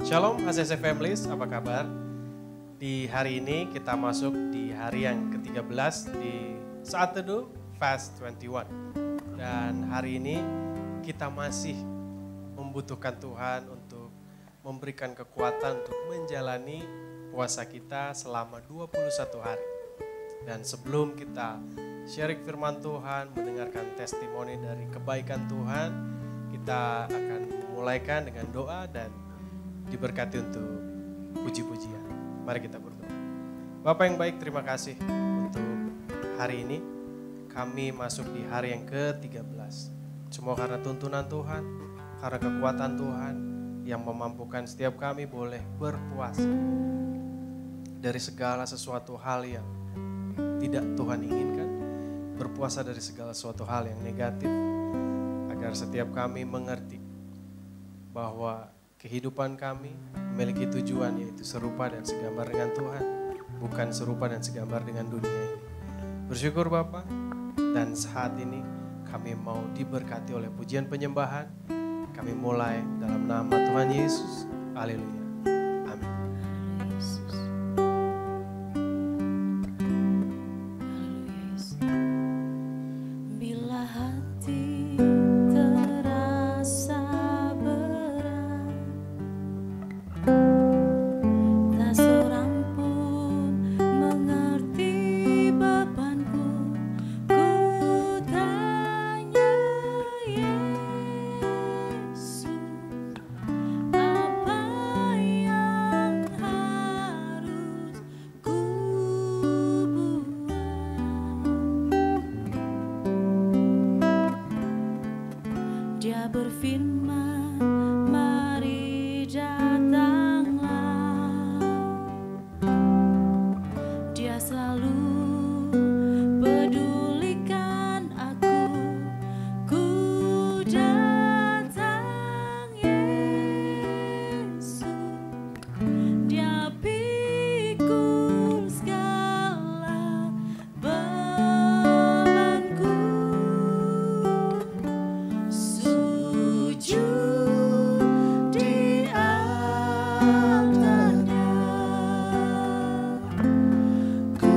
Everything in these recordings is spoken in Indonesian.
Shalom HCC Families, apa kabar? Di hari ini kita masuk di hari yang ke-13 di Saat Teduh Fast 21. Dan hari ini kita masih membutuhkan Tuhan untuk memberikan kekuatan untuk menjalani puasa kita selama 21 hari. Dan sebelum kita sharing firman Tuhan, mendengarkan testimoni dari kebaikan Tuhan, kita akan memulaikan dengan doa dan diberkati untuk puji-pujian. Mari kita berdoa. Bapak yang baik, terima kasih untuk hari ini. Kami masuk di hari yang ke-13. Semua karena tuntunan Tuhan, karena kekuatan Tuhan yang memampukan setiap kami boleh berpuasa dari segala sesuatu hal yang tidak Tuhan inginkan, berpuasa dari segala sesuatu hal yang negatif, agar setiap kami mengerti bahwa kehidupan kami memiliki tujuan, yaitu serupa dan segambar dengan Tuhan, bukan serupa dan segambar dengan dunia ini. Bersyukur Bapa, dan saat ini kami mau diberkati oleh pujian penyembahan. Kami mulai dalam nama Tuhan Yesus. Haleluya. Amin. Bila hati terasa berat, tak seorang pun mengerti bebanku. Ku tanya Yesus, apa yang harus ku buat? Dia berfirman, mari datanglah. Dia selalu pedulikan aku. Ku datang Yesus. Dia pikul segala bebanku. Sujud di altarnya, ku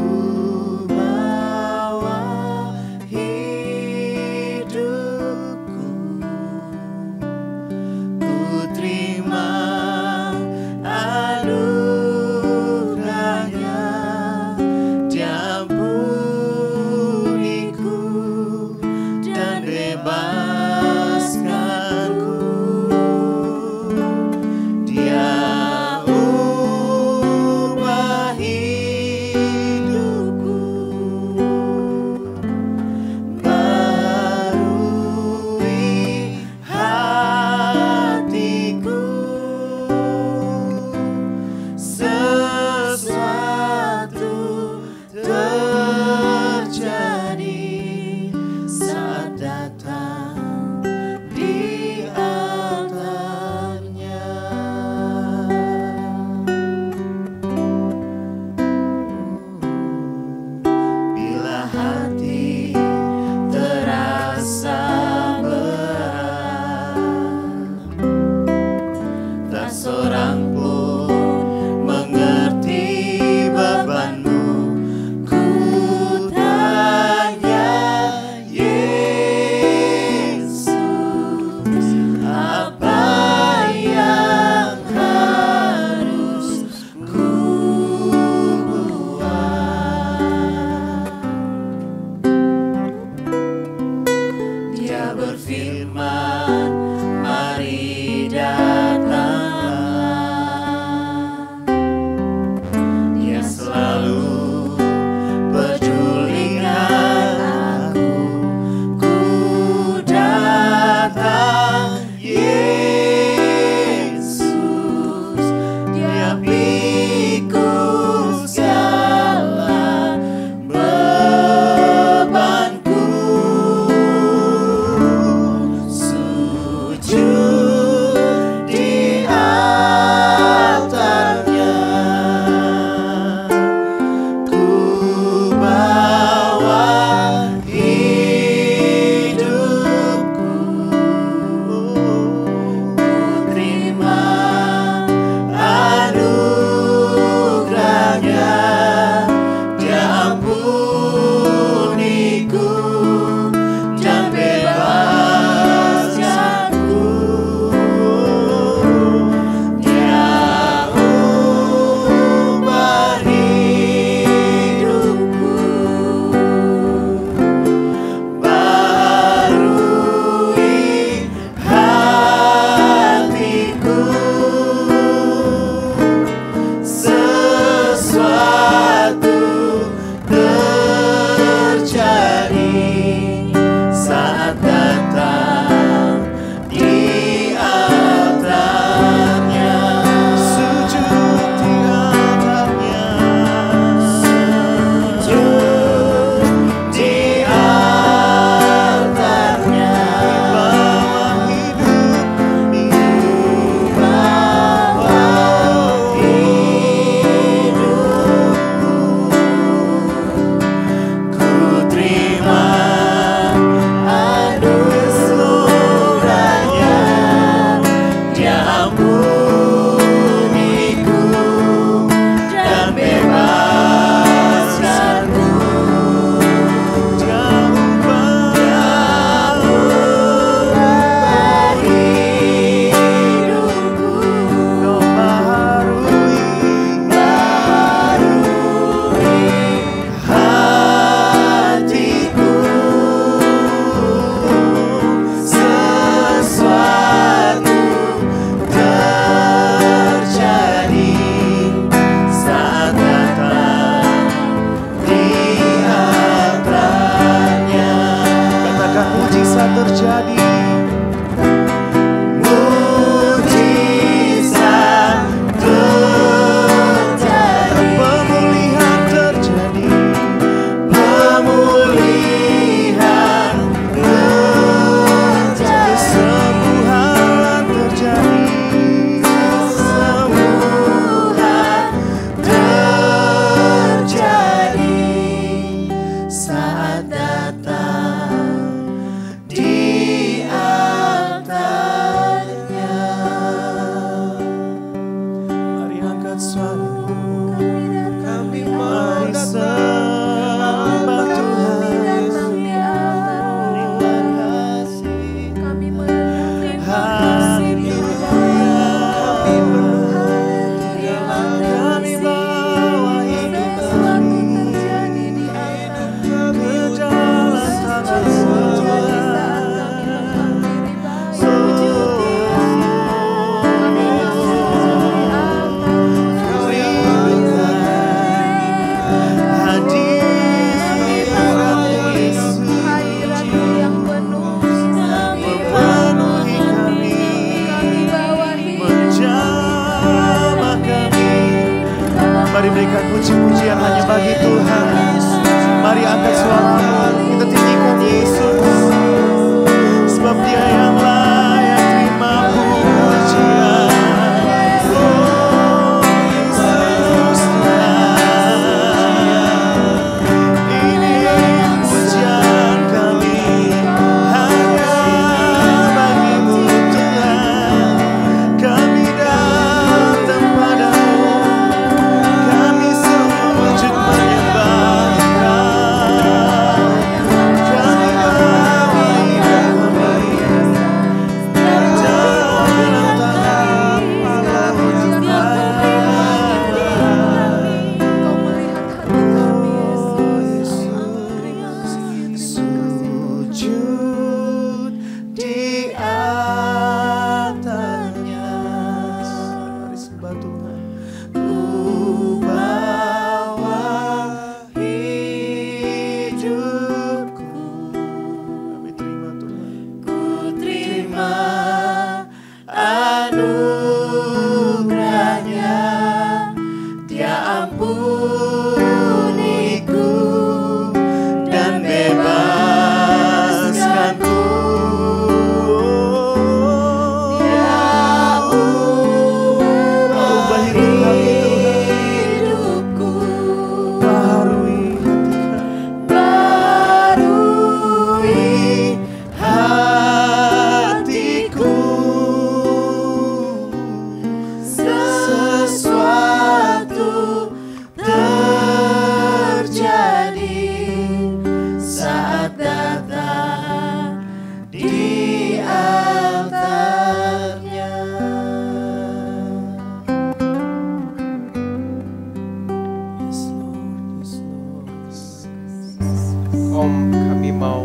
kami mau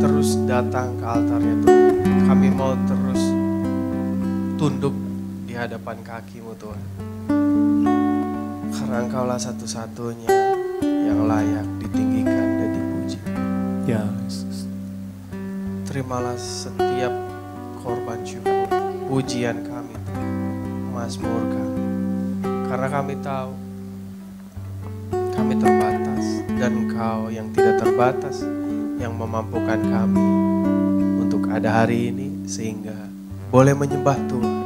terus datang ke altarnya Tuhan. Kami mau terus tunduk di hadapan kaki-Mu Tuhan. Karena Engkaulah satu-satunya yang layak ditinggikan dan dipuji. Ya Yesus. Terimalah setiap korban syukur, pujian kami, mazmur kami. Karena kami tahu kami terbatas dan Engkau yang tidak terbatas yang memampukan kami untuk ada hari ini sehingga boleh menyembah Tuhan.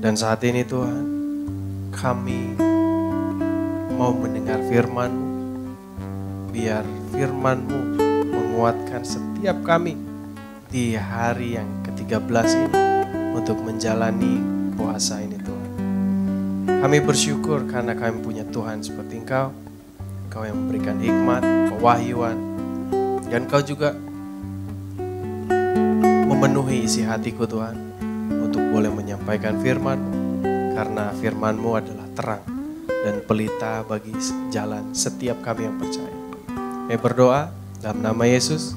Dan saat ini Tuhan, kami mau mendengar firman-Mu, biar firman-Mu menguatkan setiap kami di hari yang ke-13 ini untuk menjalani puasa ini Tuhan. Kami bersyukur karena kami punya Tuhan seperti Engkau. Engkau yang memberikan hikmat, pewahyuan, dan Engkau juga memenuhi isi hatiku Tuhan untuk boleh menyampaikan firman-Mu, karena firman-Mu adalah terang dan pelita bagi jalan setiap kami yang percaya. Kami berdoa dalam nama Yesus,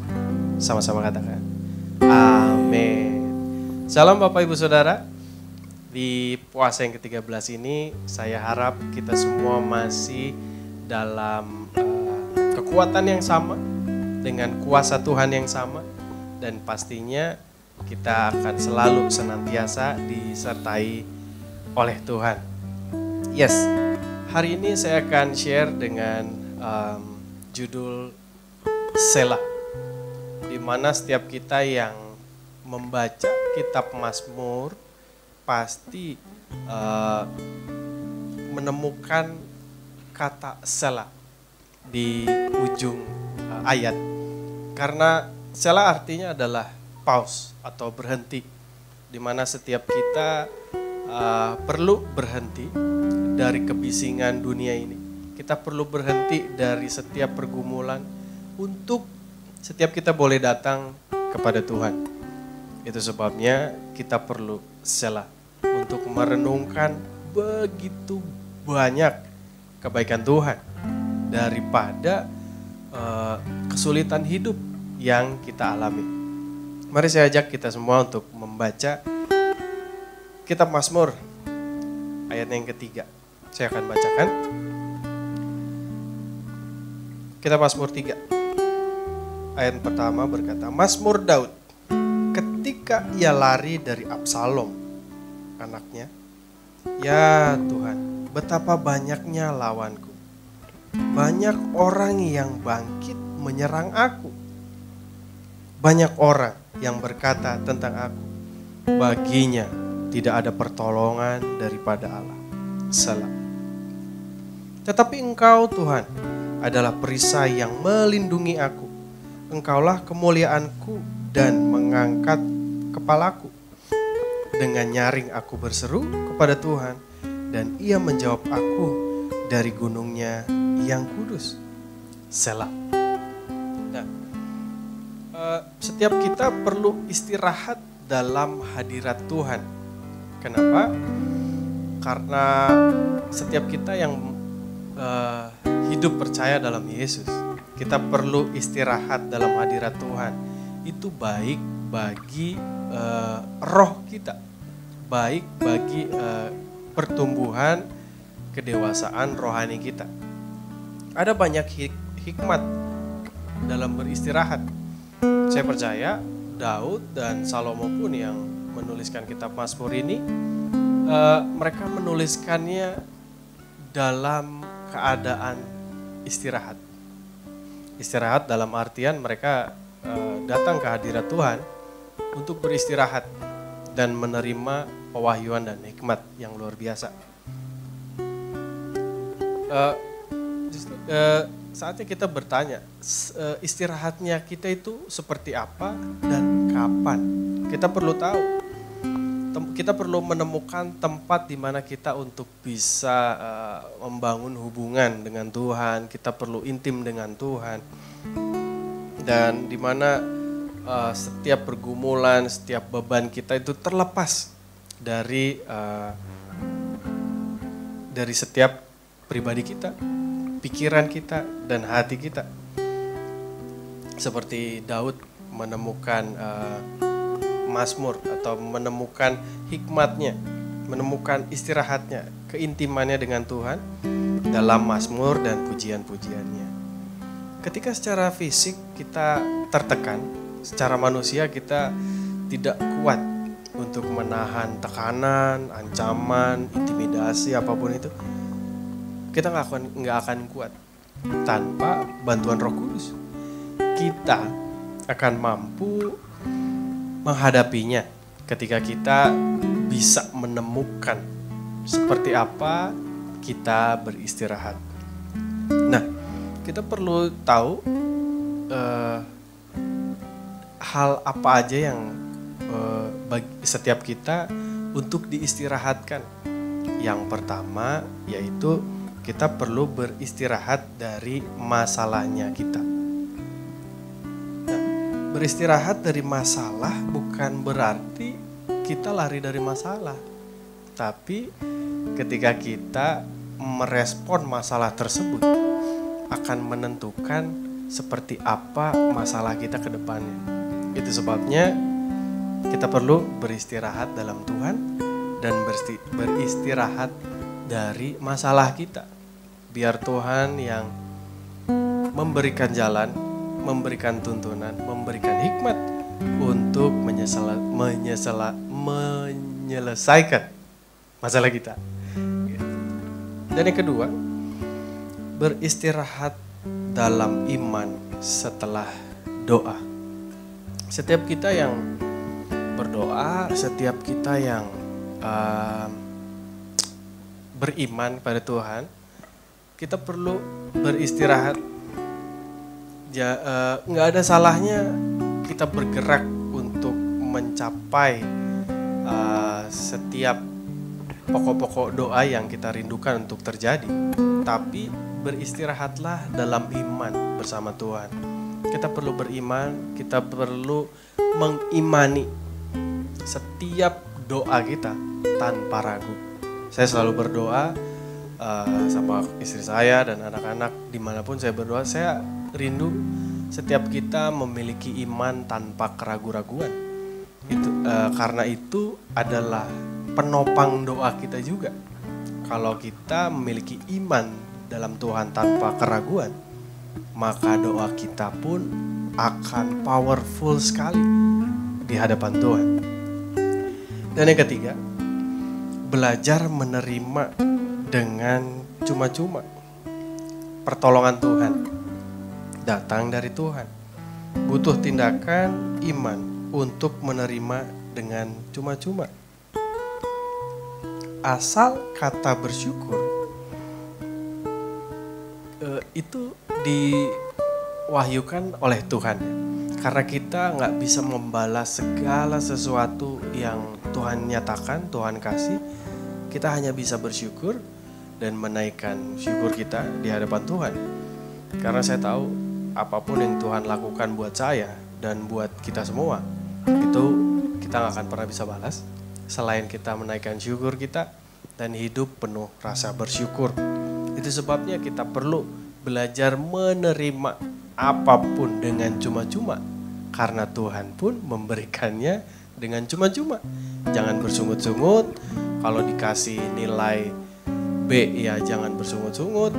sama-sama katakan amin. Salam Bapak Ibu Saudara. Di puasa yang ke-13 ini saya harap kita semua masih dalam kekuatan yang sama, dengan kuasa Tuhan yang sama, dan pastinya kita akan selalu senantiasa disertai oleh Tuhan. Yes, hari ini saya akan share dengan judul Selah, di mana setiap kita yang membaca kitab Mazmur pasti menemukan kata Selah di ujung ayat. Karena Selah artinya adalah pause atau berhenti, di mana setiap kita perlu berhenti dari kebisingan dunia ini. Kita perlu berhenti dari setiap pergumulan untuk setiap kita boleh datang kepada Tuhan. Itu sebabnya kita perlu selah untuk merenungkan begitu banyak kebaikan Tuhan daripada kesulitan hidup yang kita alami. Mari saya ajak kita semua untuk membaca kitab Mazmur ayat yang ketiga. Saya akan bacakan. Kitab Mazmur 3. Ayat pertama berkata, Mazmur Daud, ketika ia lari dari Absalom, anaknya, ya Tuhan, betapa banyaknya lawanku. Banyak orang yang bangkit menyerang aku. Banyak orang yang berkata tentang aku, baginya tidak ada pertolongan daripada Allah. Selah. Tetapi Engkau Tuhan adalah perisai yang melindungi aku. Engkaulah kemuliaanku dan mengangkat kepalaku. Dengan nyaring aku berseru kepada Tuhan dan Ia menjawab aku dari gunungnya yang kudus. Selah. Nah, setiap kita perlu istirahat dalam hadirat Tuhan. Kenapa? Karena setiap kita yang hidup percaya dalam Yesus, kita perlu istirahat dalam hadirat Tuhan. Itu baik bagi roh kita, baik bagi pertumbuhan kedewasaan rohani kita. Ada banyak hikmat dalam beristirahat. Saya percaya Daud dan Salomo pun yang menuliskan kitab Mazmur ini, mereka menuliskannya dalam keadaan istirahat. Istirahat dalam artian mereka datang ke hadirat Tuhan untuk beristirahat dan menerima pewahyuan dan hikmat yang luar biasa. Saatnya kita bertanya, istirahatnya kita itu seperti apa dan kapan? Kita perlu tahu. Kita perlu menemukan tempat di mana kita untuk bisa membangun hubungan dengan Tuhan. Kita perlu intim dengan Tuhan. Dan di mana setiap pergumulan, setiap beban kita itu terlepas dari setiap pribadi kita, pikiran kita, dan hati kita. seperti Daud menemukan mazmur atau menemukan hikmatnya, menemukan istirahatnya, keintimannya dengan Tuhan dalam mazmur dan pujian-pujiannya. Ketika secara fisik kita tertekan, secara manusia kita tidak kuat untuk menahan tekanan, ancaman, intimidasi apapun itu, kita nggak akan kuat tanpa bantuan Roh Kudus. Kita akan mampu menghadapinya ketika kita bisa menemukan seperti apa kita beristirahat. Nah, kita perlu tahu hal apa aja yang bagi setiap kita untuk diistirahatkan. Yang pertama yaitu kita perlu beristirahat dari masalahnya kita. Nah, beristirahat dari masalah bukan berarti kita lari dari masalah. Tapi ketika kita merespon masalah tersebut akan menentukan seperti apa masalah kita ke depannya. Itu sebabnya kita perlu beristirahat dalam Tuhan dan beristirahat dari masalah kita. Biar Tuhan yang memberikan jalan, memberikan tuntunan, memberikan hikmat untuk menyelesaikan masalah kita. Dan yang kedua, beristirahat dalam iman setelah doa. Setiap kita yang berdoa, setiap kita yang beriman pada Tuhan, kita perlu beristirahat. Nggak ada salahnya kita bergerak untuk mencapai setiap pokok-pokok doa yang kita rindukan untuk terjadi. Tapi beristirahatlah dalam iman bersama Tuhan. Kita perlu beriman, kita perlu mengimani setiap doa kita tanpa ragu. Saya selalu berdoa sama istri saya dan anak-anak, dimanapun saya berdoa, saya rindu setiap kita memiliki iman tanpa keraguan-raguan. Karena itu adalah penopang doa kita juga. Kalau kita memiliki iman dalam Tuhan tanpa keraguan, maka doa kita pun akan powerful sekali di hadapan Tuhan. Dan yang ketiga, belajar menerima dengan cuma-cuma. Pertolongan Tuhan datang dari Tuhan. Butuh tindakan iman untuk menerima dengan cuma-cuma. Asal kata bersyukur itu diwahyukan oleh Tuhan. Karena kita nggak bisa membalas segala sesuatu yang Tuhan nyatakan, Tuhan kasih. Kita hanya bisa bersyukur dan menaikkan syukur kita di hadapan Tuhan. Karena saya tahu apapun yang Tuhan lakukan buat saya dan buat kita semua, itu kita nggak akan pernah bisa balas selain kita menaikkan syukur kita dan hidup penuh rasa bersyukur. Itu sebabnya kita perlu belajar menerima apapun dengan cuma-cuma, karena Tuhan pun memberikannya dengan cuma-cuma. Jangan bersungut-sungut, kalau dikasih nilai B ya jangan bersungut-sungut.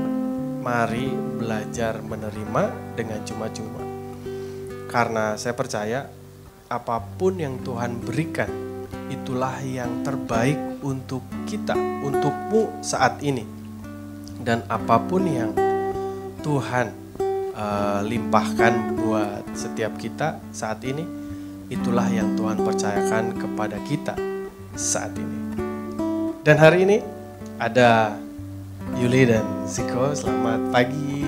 Mari belajar menerima dengan cuma-cuma. Karena saya percaya apapun yang Tuhan berikan, itulah yang terbaik untuk kita, untukmu saat ini. Dan apapun yang Tuhan limpahkan buat setiap kita saat ini, itulah yang Tuhan percayakan kepada kita saat ini. Dan hari ini ada Yuli dan Ziko. Selamat pagi.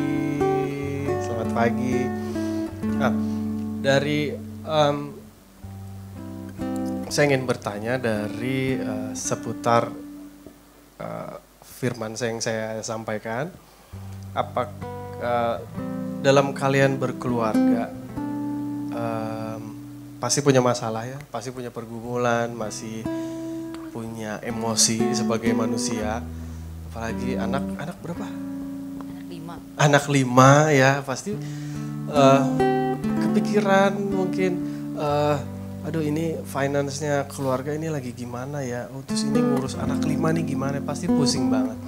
Selamat pagi. Nah, saya ingin bertanya dari seputar firman yang saya sampaikan. Dalam kalian berkeluarga pasti punya masalah ya, pasti punya pergumulan, masih punya emosi sebagai manusia. Apalagi anak berapa? Anak 5. Anak 5 ya, pasti kepikiran mungkin, aduh ini finance-nya keluarga ini lagi gimana ya, oh terus ini ngurus anak 5 nih gimana, pasti pusing banget.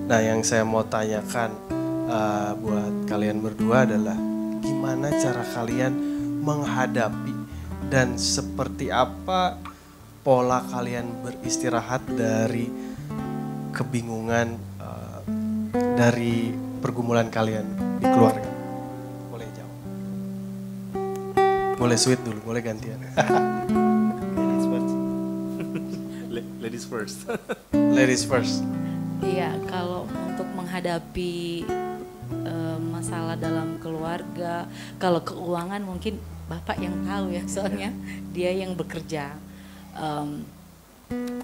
Nah yang saya mau tanyakan buat kalian berdua adalah gimana cara kalian menghadapi dan seperti apa pola kalian beristirahat dari kebingungan dari pergumulan kalian di keluarga. Boleh jawab. Boleh sweet dulu, boleh gantian. Ladies first. Ladies first. Ladies first. Iya, kalau untuk menghadapi masalah dalam keluarga, kalau keuangan mungkin Bapak yang tahu ya, soalnya dia yang bekerja.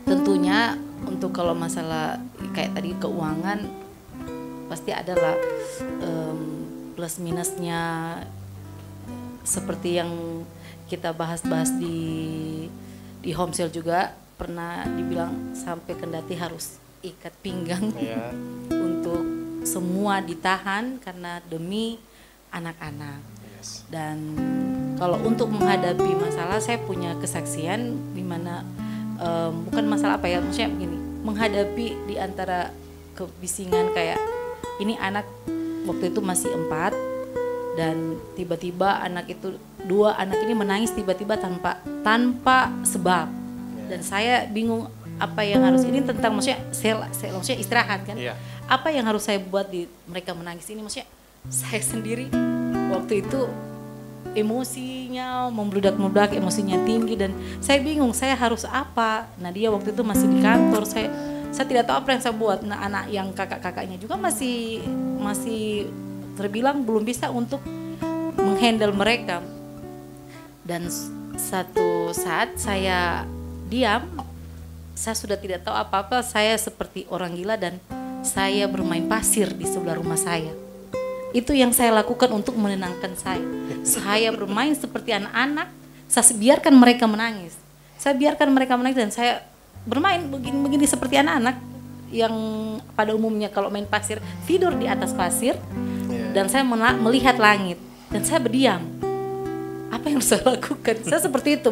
Tentunya untuk kalau masalah kayak tadi keuangan pasti adalah plus minusnya, seperti yang kita bahas-bahas di home sale juga pernah dibilang sampai kendati harus ikat pinggang untuk semua ditahan karena demi anak-anak. Dan kalau untuk menghadapi masalah, saya punya kesaksian di mana bukan masalah apa ya, maksudnya begini, menghadapi di antara kebisingan kayak ini anak waktu itu masih 4 dan tiba-tiba dua anak ini menangis tiba-tiba tanpa sebab. Dan saya bingung apa yang harus ini tentang maksudnya maksudnya istirahat kan. Apa yang harus saya buat di mereka menangis ini, maksudnya saya sendiri waktu itu emosinya membludak-membludak, emosinya tinggi dan saya bingung saya harus apa. Nah dia waktu itu masih di kantor, saya tidak tahu apa yang saya buat. Nah anak yang kakak-kakaknya juga masih terbilang belum bisa untuk menghandle mereka. Dan satu saat saya diam, saya sudah tidak tahu apa-apa, saya seperti orang gila dan saya bermain pasir di sebelah rumah saya. Itu yang saya lakukan untuk menenangkan saya. Saya bermain seperti anak-anak, saya biarkan mereka menangis. Saya biarkan mereka menangis dan saya bermain begini seperti anak-anak yang pada umumnya kalau main pasir tidur di atas pasir. Dan saya melihat langit dan saya berdiam. Apa yang harus saya lakukan? Saya seperti itu.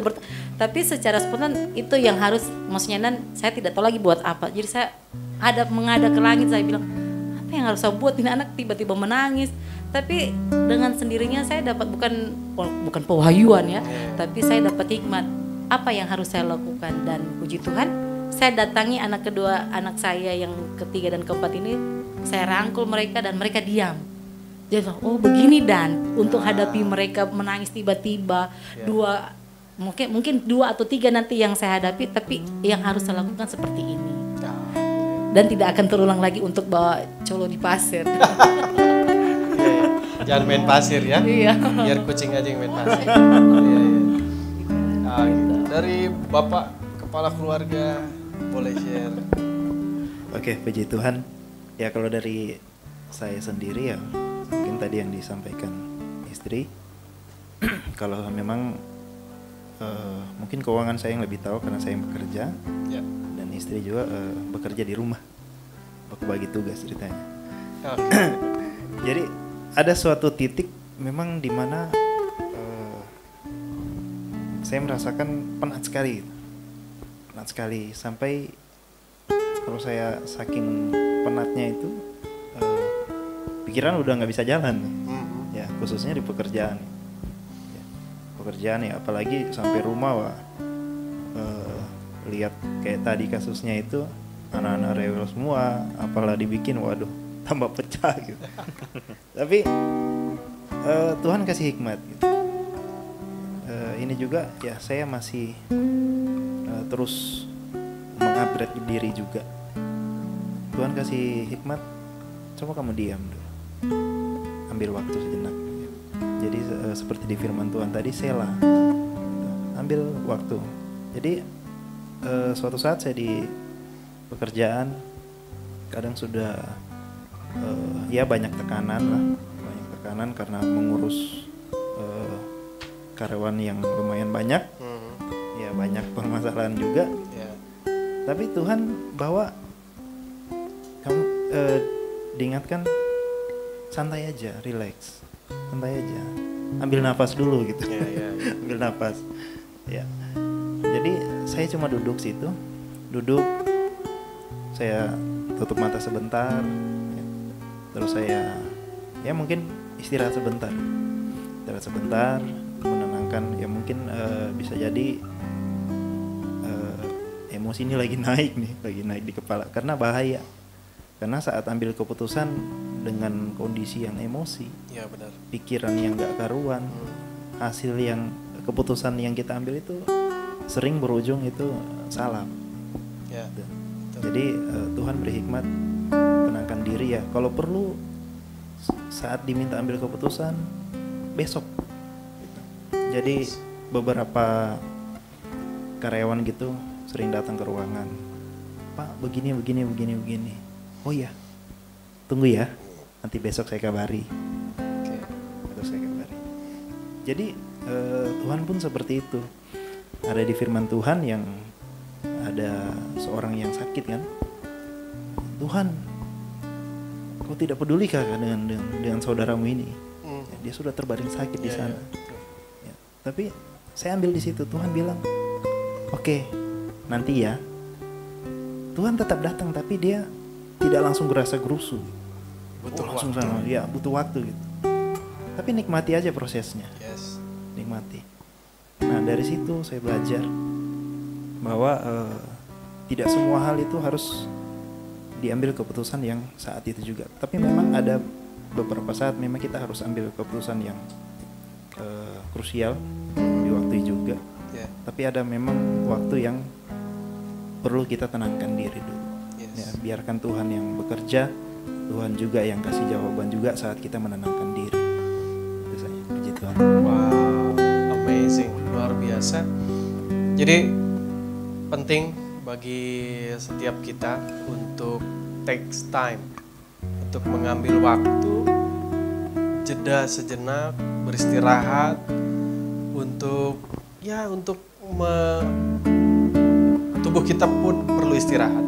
Tapi secara spontan itu yang harus, maksudnya dan saya tidak tahu lagi buat apa. Jadi saya menghadap ke langit, saya bilang apa yang harus saya buat, ini anak tiba-tiba menangis. Tapi dengan sendirinya saya dapat bukan pewahyuan ya, tapi saya dapat hikmat apa yang harus saya lakukan. Dan puji Tuhan saya datangi anak kedua, anak saya yang ketiga dan keempat ini, saya rangkul mereka dan mereka diam. Dia bilang, oh begini Dan, untuk hadapi mereka menangis tiba-tiba, mungkin 2 atau 3 nanti yang saya hadapi, tapi yang harus saya lakukan seperti ini. Dan tidak akan terulang lagi untuk bawa colo di pasir. Jangan main pasir ya, biar kucing aja yang main pasir. Dari Bapak Kepala Keluarga boleh share. Oke, puji Tuhan. Ya kalau dari saya sendiri ya mungkin tadi yang disampaikan istri. Kalau memang mungkin keuangan saya yang lebih tahu karena saya yang bekerja. Dan istri juga bekerja di rumah. Aku bagi tugas ceritanya. Jadi ada suatu titik memang di mana saya merasakan penat sekali sampai kalau saya saking penatnya itu pikiran udah nggak bisa jalan ya, khususnya di pekerjaan ya, apalagi sampai rumah lihat kayak tadi kasusnya itu anak-anak rewel semua, apalah dibikin waduh tambah pecah gitu. Tapi Tuhan kasih hikmat gitu. Ini juga ya saya masih terus mengupgrade diri juga. Tuhan kasih hikmat, coba kamu diam dulu, ambil waktu sejenak. Jadi seperti di firman Tuhan tadi, selah, ambil waktu. Jadi suatu saat saya di pekerjaan kadang sudah ya banyak tekanan karena mengurus karyawan yang lumayan banyak, ya banyak permasalahan juga. Tapi Tuhan bawa kamu diingatkan santai aja, relax. santai aja, ambil nafas dulu gitu. Ambil nafas ya. Jadi saya cuma duduk situ, saya tutup mata sebentar ya. Terus saya ya mungkin istirahat sebentar, menenangkan ya. Mungkin bisa jadi emosi ini lagi naik di kepala, karena bahaya. Karena saat ambil keputusan dengan kondisi yang emosi, ya benar, pikiran yang gak karuan, hasil yang keputusan yang kita ambil itu sering berujung itu salah. Ya. Jadi Tuhan berhikmat, tenangkan diri ya. Kalau perlu saat diminta ambil keputusan besok. Jadi beberapa karyawan gitu sering datang ke ruangan, Pak begini. Oh ya, tunggu ya, nanti besok saya kabari. Jadi Tuhan pun seperti itu. Ada di firman Tuhan yang ada seorang yang sakit kan, Tuhan, kau tidak pedulikah dengan saudaramu ini? Ya, dia sudah terbaring sakit di sana. Ya, tapi saya ambil di situ. Tuhan bilang, oke, nanti ya. Tuhan tetap datang, tapi dia tidak langsung gerasa gerusu. Langsung sana, ya butuh waktu gitu. Tapi nikmati aja prosesnya. Yes. Nikmati. Nah dari situ saya belajar bahwa tidak semua hal itu harus diambil keputusan yang saat itu juga. Tapi memang ada beberapa saat memang kita harus ambil keputusan yang krusial di waktu itu juga. Yeah. Tapi ada memang waktu yang perlu kita tenangkan diri dulu. Yes. Ya, biarkan Tuhan yang bekerja, Tuhan juga yang kasih jawaban juga saat kita menenangkan diri. Itu saja. Puji Tuhan. Wow, amazing, luar biasa. Jadi penting bagi setiap kita untuk takes time, untuk mengambil waktu, jeda sejenak, beristirahat, untuk tubuh kita pun perlu istirahat.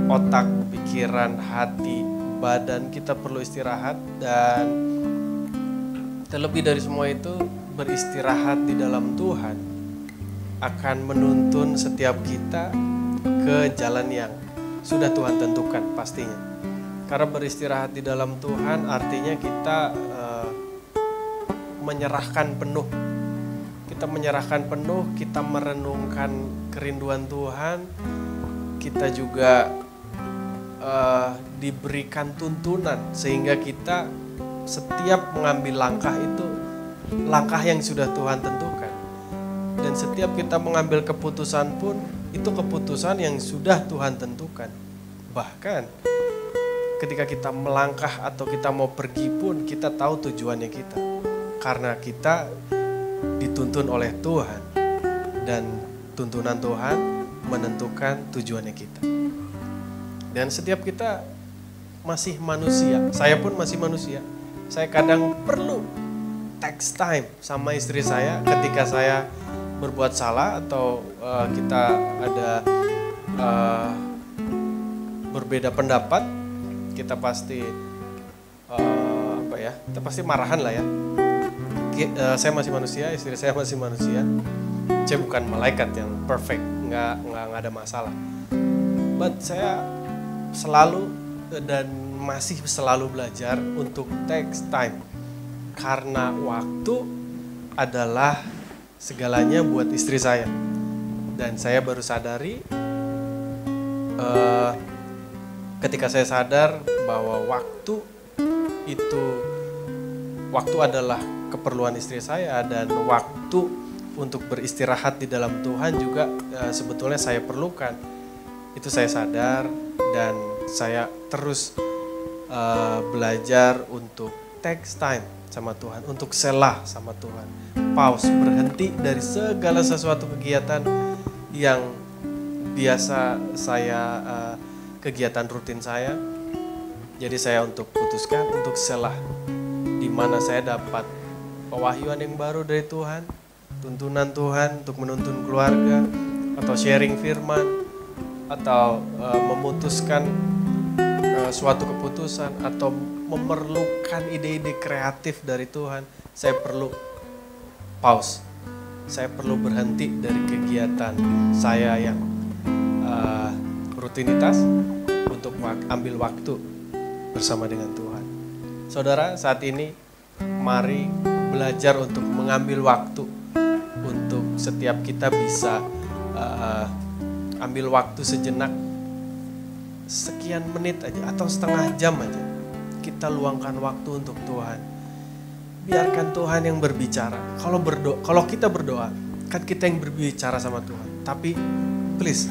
Otak, pikiran, hati, badan kita perlu istirahat, dan terlebih dari semua itu beristirahat di dalam Tuhan akan menuntun setiap kita ke jalan yang sudah Tuhan tentukan pastinya. Karena beristirahat di dalam Tuhan artinya kita menyerahkan penuh. Kita menyerahkan penuh, kita merenungkan kerinduan Tuhan, kita juga diberikan tuntunan sehingga kita setiap mengambil langkah itu langkah yang sudah Tuhan tentukan. Dan setiap kita mengambil keputusan pun itu keputusan yang sudah Tuhan tentukan. Bahkan ketika kita melangkah atau kita mau pergi pun kita tahu tujuannya kita. Karena kita dituntun oleh Tuhan dan tuntunan Tuhan menentukan tujuannya kita. Dan setiap kita masih manusia, saya pun masih manusia. Saya kadang perlu takes time sama istri saya ketika saya berbuat salah atau kita ada berbeda pendapat, kita pasti kita pasti marahan lah ya. Saya masih manusia, istri saya masih manusia. Saya bukan malaikat yang perfect, nggak ada masalah. But saya selalu dan masih selalu belajar untuk takes time. Karena waktu adalah segalanya buat istri saya. Dan saya baru sadari ketika saya sadar bahwa waktu adalah keperluan istri saya, dan waktu untuk beristirahat di dalam Tuhan juga sebetulnya saya perlukan. Itu saya sadar dan saya terus belajar untuk takes time sama Tuhan, untuk selah sama Tuhan, pause, berhenti dari segala sesuatu kegiatan yang biasa saya kegiatan rutin saya. Jadi saya untuk putuskan untuk selah, di mana saya dapat pewahyuan yang baru dari Tuhan, tuntunan Tuhan untuk menuntun keluarga, atau sharing firman, atau memutuskan suatu keputusan atau memerlukan ide-ide kreatif dari Tuhan, saya perlu pause. Saya perlu berhenti dari kegiatan saya yang rutinitas untuk ambil waktu bersama dengan Tuhan. Saudara, saat ini mari belajar untuk mengambil waktu untuk setiap kita bisa ambil waktu sejenak, sekian menit aja atau setengah jam aja. Kita luangkan waktu untuk Tuhan. Biarkan Tuhan yang berbicara. Kalau kita berdoa, kan kita yang berbicara sama Tuhan. Tapi please,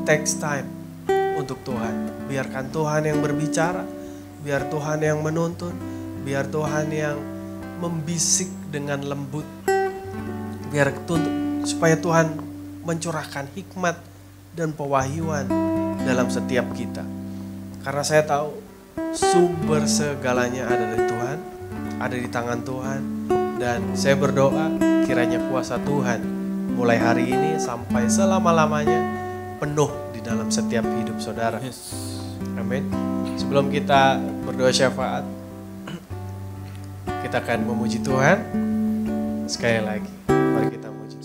takes time untuk Tuhan. Biarkan Tuhan yang berbicara, biar Tuhan yang menuntun, biar Tuhan yang membisik dengan lembut. Supaya Tuhan mencurahkan hikmat dan pewahyuan dalam setiap kita. Karena saya tahu sumber segalanya ada dari Tuhan, ada di tangan Tuhan, dan saya berdoa kiranya kuasa Tuhan mulai hari ini sampai selama-lamanya penuh di dalam setiap hidup saudara. Amin. Sebelum kita berdoa syafaat, kita akan memuji Tuhan sekali lagi. Mari kita muji.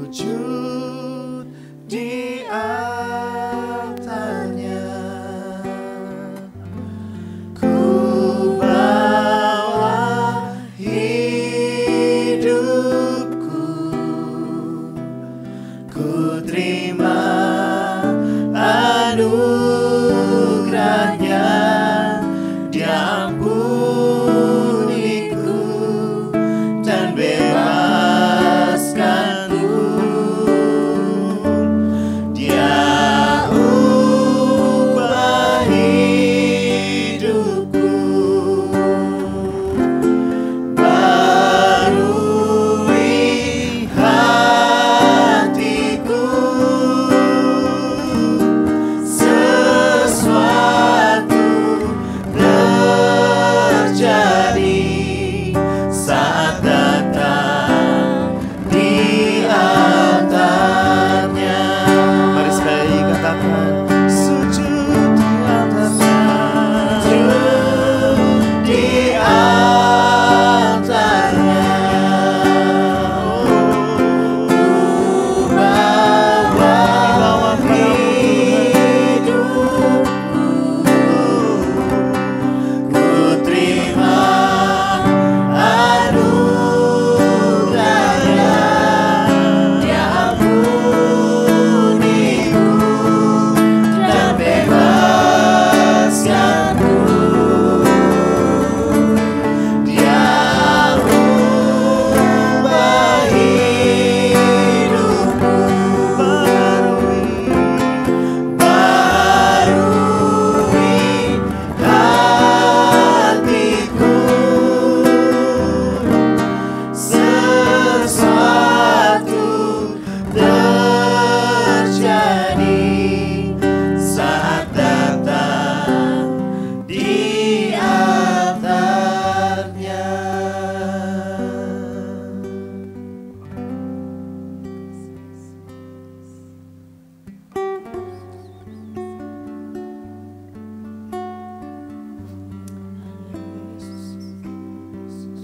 Sujud di altarnya, ku bawa hidupku, ku terima anugerahnya, Dia ampuniku dan bebaskanku. Dia ubah hidupku, barui hatiku. Sesuatu terjadi saat datang di altarnya. Mari sekali katakan, sujud di altarnya, sujud di altarnya. Ku bawa hidupku, ku terima anugerahnya, Dia ampuniku dan bebaskanku. Dia ubah hidupku, barui hatiku. Sesuatu terjadi saat datang di altarnya.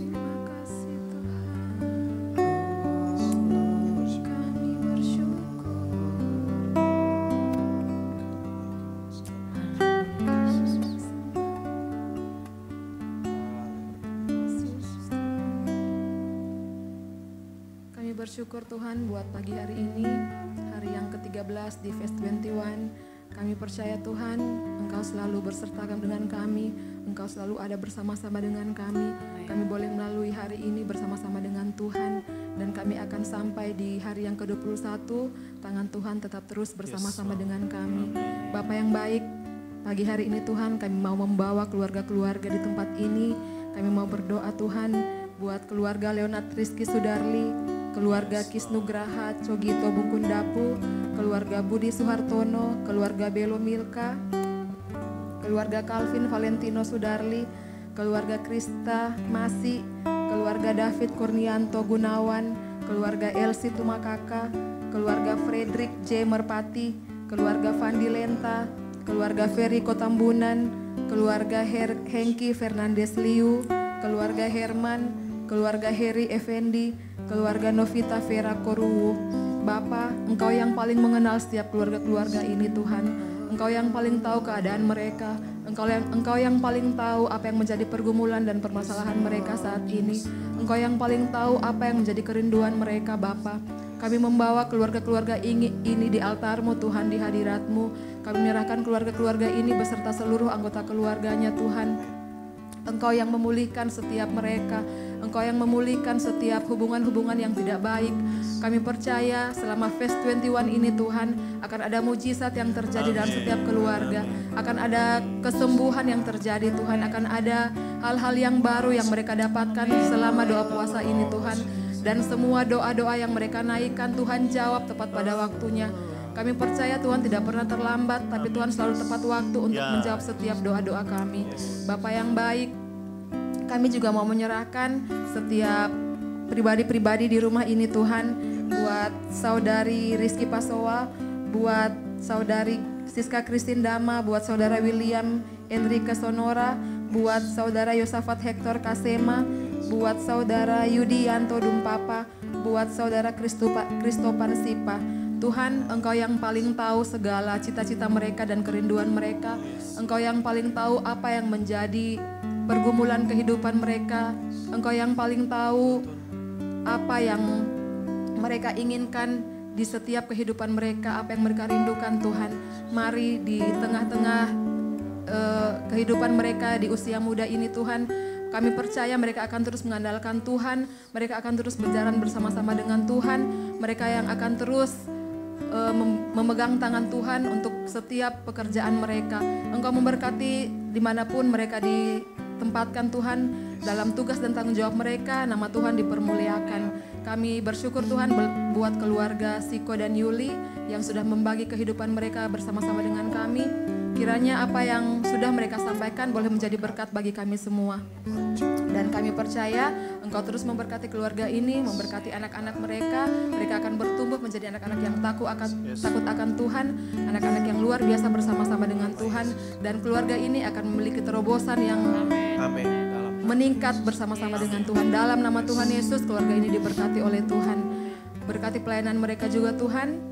Terima kasih Tuhan, kami bersyukur. Kami bersyukur Tuhan buat pagi hari ini, hari yang ke-13 di Fest 21. Kami percaya Tuhan, Engkau selalu berserta dengan kami, Engkau selalu ada bersama-sama dengan kami. Kami boleh melalui hari ini bersama-sama dengan Tuhan, dan kami akan sampai di hari yang ke-21, tangan Tuhan tetap terus bersama-sama dengan kami. Bapa yang baik, pagi hari ini Tuhan kami mau membawa keluarga-keluarga di tempat ini. Kami mau berdoa Tuhan buat keluarga Leonard Rizky Sudarli, keluarga Kisnugraha Cogito Bungkundapu, keluarga Budi Suhartono, keluarga Belo Milka, keluarga Calvin Valentino Sudarli, keluarga Krista Masi, keluarga David Kurnianto Gunawan, keluarga Elsie Tumakaka, keluarga Frederick J. Merpati, keluarga Fandi Lenta, keluarga Ferry Kotambunan, keluarga Hengki Fernandes Liu, keluarga Herman, keluarga Heri Effendi, keluarga Novita Vera Koruwu. Bapa, Engkau yang paling mengenal setiap keluarga-keluarga ini Tuhan. Engkau yang paling tahu keadaan mereka. Engkau yang paling tahu apa yang menjadi pergumulan dan permasalahan mereka saat ini. Engkau yang paling tahu apa yang menjadi kerinduan mereka Bapa. Kami membawa keluarga-keluarga ini di altar-Mu Tuhan, di hadirat-Mu. Kami menyerahkan keluarga-keluarga ini beserta seluruh anggota keluarganya Tuhan. Engkau yang memulihkan setiap mereka. Engkau yang memulihkan setiap hubungan-hubungan yang tidak baik. Kami percaya selama Fest 21 ini Tuhan akan ada mujizat yang terjadi dalam setiap keluarga. Akan ada kesembuhan yang terjadi Tuhan. Akan ada hal-hal yang baru yang mereka dapatkan selama doa puasa ini Tuhan. Dan semua doa-doa yang mereka naikkan Tuhan jawab tepat pada waktunya. Kami percaya Tuhan tidak pernah terlambat, tapi Tuhan selalu tepat waktu untuk menjawab setiap doa-doa kami. Bapa yang baik, kami juga mau menyerahkan setiap pribadi-pribadi di rumah ini Tuhan. Buat saudari Rizky Pasowa, buat saudari Siska Christine Dama, buat saudara William Enrique Sonora, buat saudara Yosafat Hector Kasema, buat saudara Yudi Yanto Dumpapa, buat saudara Kristopan Sipa. Tuhan, Engkau yang paling tahu segala cita-cita mereka dan kerinduan mereka. Engkau yang paling tahu apa yang menjadi pergumulan kehidupan mereka. Engkau yang paling tahu apa yang mereka inginkan di setiap kehidupan mereka, apa yang mereka rindukan Tuhan. Mari di tengah-tengah kehidupan mereka di usia muda ini Tuhan, kami percaya mereka akan terus mengandalkan Tuhan, mereka akan terus berjalan bersama-sama dengan Tuhan, mereka yang akan terus memegang tangan Tuhan untuk setiap pekerjaan mereka. Engkau memberkati dimanapun mereka ditempatkan Tuhan, dalam tugas dan tanggung jawab mereka, nama Tuhan dipermuliakan. Kami bersyukur Tuhan buat keluarga Siko dan Yuli yang sudah membagi kehidupan mereka bersama-sama dengan kami. Kiranya apa yang sudah mereka sampaikan boleh menjadi berkat bagi kami semua. Dan kami percaya Engkau terus memberkati keluarga ini, memberkati anak-anak mereka. Mereka akan bertumbuh menjadi anak-anak yang takut akan Tuhan, anak-anak yang luar biasa bersama-sama dengan Tuhan. Dan keluarga ini akan memiliki terobosan yang meningkat bersama-sama dengan Tuhan. Dalam nama Tuhan Yesus, keluarga ini diberkati oleh Tuhan. Berkati pelayanan mereka juga Tuhan.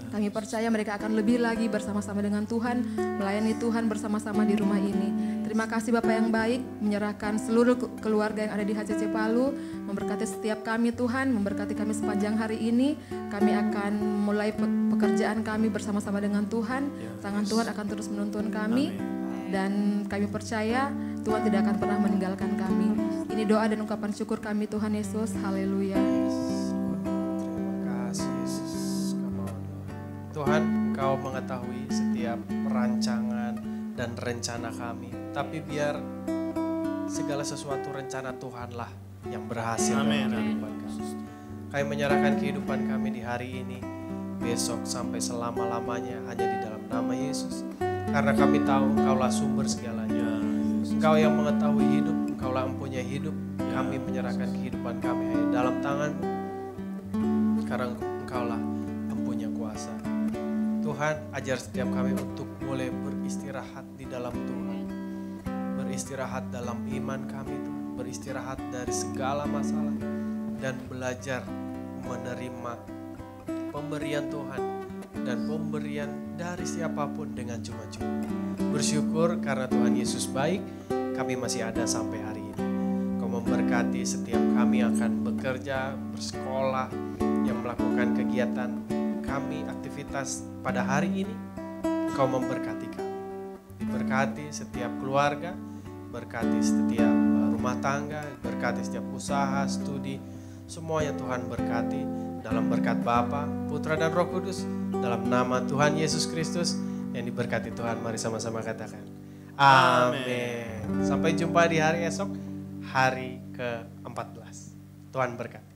Kami percaya mereka akan lebih lagi bersama-sama dengan Tuhan, melayani Tuhan bersama-sama di rumah ini. Terima kasih Bapak yang baik, menyerahkan seluruh keluarga yang ada di HCC Palu, memberkati setiap kami Tuhan, memberkati kami sepanjang hari ini. Kami akan mulai pekerjaan kami bersama-sama dengan Tuhan, tangan Tuhan akan terus menuntun kami, dan kami percaya Tuhan tidak akan pernah meninggalkan kami. Ini doa dan ungkapan syukur kami Tuhan Yesus, haleluya. Tuhan, Engkau mengetahui setiap perancangan dan rencana kami. Tapi biar segala sesuatu rencana Tuhanlah yang berhasil dalam kehidupan kami. Kami menyerahkan kehidupan kami di hari ini, besok sampai selama-lamanya hanya di dalam nama Yesus. Karena kami tahu Engkaulah sumber segalanya. Engkau yang mengetahui hidup, Engkaulah mempunyai hidup. Kami menyerahkan kehidupan kami hanya dalam tangan-Mu. Karena Engkaulah mempunyai kuasa. Tuhan, ajar setiap kami untuk boleh beristirahat di dalam Tuhan. Beristirahat dalam iman kami Tuhan. Beristirahat dari segala masalah. Dan belajar menerima pemberian Tuhan. Dan pemberian dari siapapun dengan cuma-cuma. Bersyukur karena Tuhan Yesus baik, kami masih ada sampai hari ini. Kau memberkati setiap kami akan bekerja, bersekolah, yang melakukan kegiatan kami, aktivitas pada hari ini. Engkau memberkati kami. Diberkati setiap keluarga, berkati setiap rumah tangga, berkati setiap usaha, studi, semuanya Tuhan berkati. Dalam berkat Bapa, Putra dan Roh Kudus, dalam nama Tuhan Yesus Kristus yang diberkati Tuhan, mari sama-sama katakan amin. Sampai jumpa di hari esok, hari ke-14. Tuhan berkati.